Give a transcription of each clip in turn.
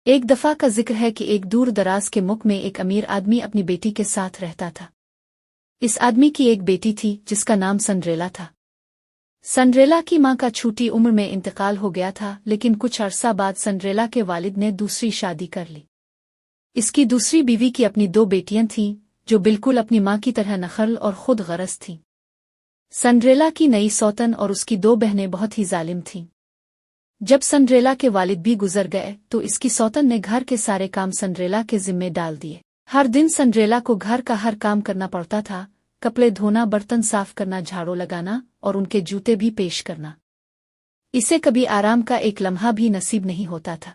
ایک دفعہ کا ذکر ہے کہ ایک دور دراز کے ملک میں ایک امیر آدمی اپنی بیٹی کے ساتھ رہتا تھا۔ اس آدمی کی ایک بیٹی تھی جس کا نام سنڈریلا تھا۔ سنڈریلا کی ماں کا چھوٹی عمر میں انتقال ہو گیا تھا، لیکن کچھ عرصہ بعد سنڈریلا کے والد نے دوسری شادی کر لی۔ اس کی دوسری بیوی کی اپنی 2 بیٹیاں تھیں جو بالکل اپنی ماں کی طرح نخل اور خود غرض تھیں۔ سنڈریلا کی نئی سوتن اور اس کی 2 بہنیں بہت ہی ظالم تھیں۔ جب سنڈریلا کے والد بھی گزر گئے تو اس کی سوتن نے گھر کے سارے کام سنڈریلا کے ذمے ڈال دیے۔ ہر دن سنڈریلا کو گھر کا ہر کام کرنا پڑتا تھا، کپڑے دھونا، برتن صاف کرنا، جھاڑو لگانا اور ان کے جوتے بھی پیش کرنا۔ اسے کبھی آرام کا ایک لمحہ بھی نصیب نہیں ہوتا تھا۔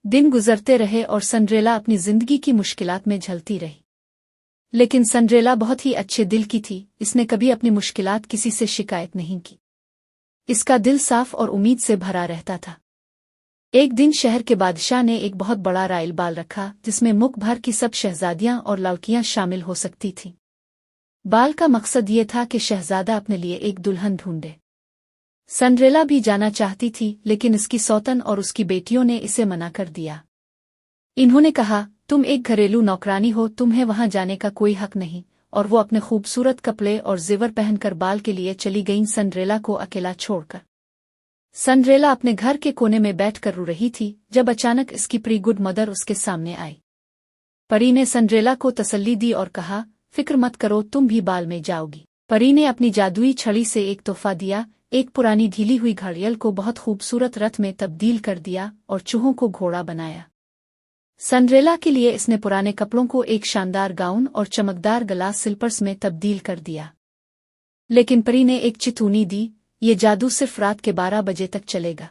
دن گزرتے رہے اور سنڈریلا اپنی زندگی کی مشکلات میں جھلتی رہی۔ لیکن سنڈریلا بہت ہی اچھے دل کی تھی، اس نے کبھی اپنی مشکلات کسی سے شکایت نہیں کی۔ اس کا دل صاف اور امید سے بھرا رہتا تھا۔ ایک دن شہر کے بادشاہ نے ایک بہت بڑا رائل بال رکھا جس میں ملک بھر کی سب شہزادیاں اور لڑکیاں شامل ہو سکتی تھیں۔ بال کا مقصد یہ تھا کہ شہزادہ اپنے لیے ایک دلہن ڈھونڈے۔ سنڈریلا بھی جانا چاہتی تھی، لیکن اس کی سوتن اور اس کی بیٹیوں نے اسے منع کر دیا۔ انہوں نے کہا، تم ایک گھریلو نوکرانی ہو، تمہیں وہاں جانے کا کوئی حق نہیں، اور وہ اپنے خوبصورت کپڑے اور زیور پہن کر بال کے لیے چلی گئیں، سنڈریلا کو اکیلا چھوڑ کر۔ سنڈریلا اپنے گھر کے کونے میں بیٹھ کر رو رہی تھی جب اچانک اس کی پری گڈ مدر اس کے سامنے آئی۔ پری نے سنڈریلا کو تسلی دی اور کہا، فکر مت کرو، تم بھی بال میں جاؤ گی۔ پری نے اپنی جادوئی چھڑی سے ایک تحفہ دیا، ایک پرانی ڈھیلی ہوئی گھڑیل کو بہت خوبصورت رتھ میں تبدیل کر دیا اور چوہوں کو گھوڑا بنایا۔ سنڈریلا کے لیے اس نے پرانے کپڑوں کو ایک شاندار گاؤن اور چمکدار گلاس سلپرس میں تبدیل کر دیا۔ لیکن پری نے ایک چتونی دی، یہ جادو صرف رات کے 12 بجے تک چلے گا،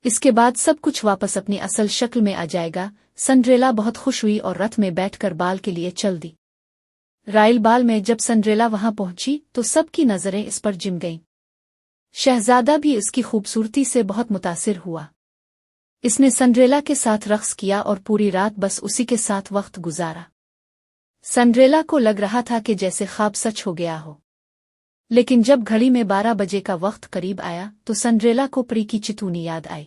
اس کے بعد سب کچھ واپس اپنی اصل شکل میں آ جائے گا۔ سنڈریلا بہت خوش ہوئی اور رتھ میں بیٹھ کر بال کے لیے چل دی۔ رائل بال میں جب سنڈریلا وہاں پہنچی تو سب کی نظریں اس پر جم گئیں۔ شہزادہ بھی اس کی خوبصورتی سے بہت متاثر ہوا۔ اس نے سنڈریلا کے ساتھ رقص کیا اور پوری رات بس اسی کے ساتھ وقت گزارا۔ سنڈریلا کو لگ رہا تھا کہ جیسے خواب سچ ہو گیا ہو۔ لیکن جب گھڑی میں 12 بجے کا وقت قریب آیا تو سنڈریلا کو پری کی چتونی یاد آئی۔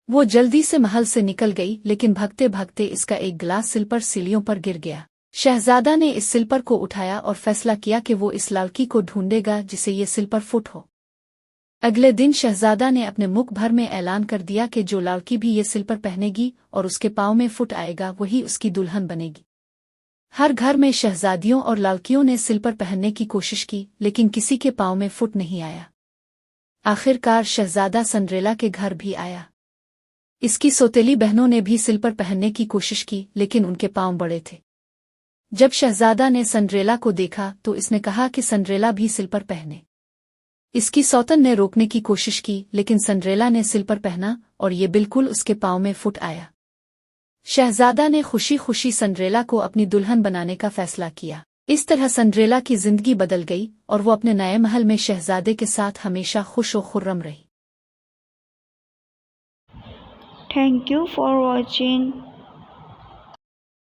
وہ جلدی سے محل سے نکل گئی، لیکن بھگتے بھگتے اس کا ایک گلاس سلپر سیڑھیوں پر گر گیا۔ شہزادہ نے اس سلپر کو اٹھایا اور فیصلہ کیا کہ وہ اس لڑکی کو ڈھونڈے گا جسے یہ سلپر فٹ ہو۔ اگلے دن شہزادہ نے اپنے ملک بھر میں اعلان کر دیا کہ جو لڑکی بھی یہ سلپر پہنے گی اور اس کے پاؤں میں فٹ آئے گا وہی اس کی دلہن بنے گی۔ ہر گھر میں شہزادیوں اور لڑکیوں نے سلپر پہننے کی کوشش کی، لیکن کسی کے پاؤں میں فٹ نہیں آیا۔ آخر کار شہزادہ سنڈریلا کے گھر بھی آیا۔ اس کی سوتیلی بہنوں نے بھی سلپر پہننے کی کوشش کی، لیکن ان کے پاؤں بڑے تھے۔ جب شہزادہ نے سنڈریلا کو دیکھا تو اس نے کہا کہ سنڈریلا بھی سلپر پہنے۔ اس کی سوتن نے روکنے کی کوشش کی، لیکن سنڈریلا نے سلپر پہنا اور یہ بالکل اس کے پاؤں میں فٹ آیا۔ شہزادہ نے خوشی خوشی سنڈریلا کو اپنی دلہن بنانے کا فیصلہ کیا۔ اس طرح سنڈریلا کی زندگی بدل گئی اور وہ اپنے نئے محل میں شہزادے کے ساتھ ہمیشہ خوش و خرم رہی۔ Thank you for watching.